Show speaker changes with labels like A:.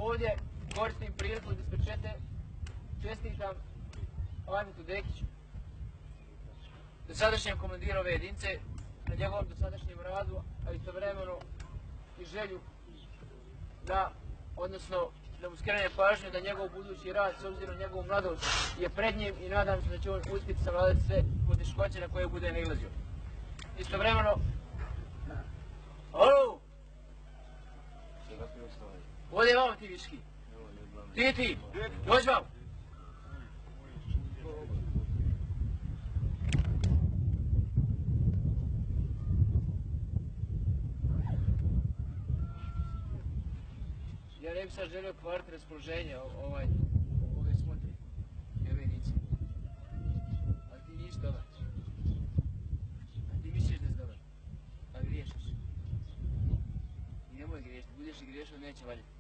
A: Ovdje koristim priliku da ispred čestitam Ajmutu Dekiću, dosadašnjem komandiru ove jedinice, na njegovom dosadašnjem radu, a istovremeno i želju da mu skrene pažnju da njegov budući rad, s obzirom na njegovu mladost, je pred njim i nadam se da će on uspjeti savladati sve poteškoće na koje bude nailazio. Istovremeno... Alo! Ovdje je vamo ti viški. Ti! Dođi vam! Ja ne bi sad želio kvariti raspoloženje ove smotre i ove jedinice. Ali ti nisi dobar. A ti misliš da si dobar. A griješiš. I nemoj griješiti, budeš i griješio, neće valjati.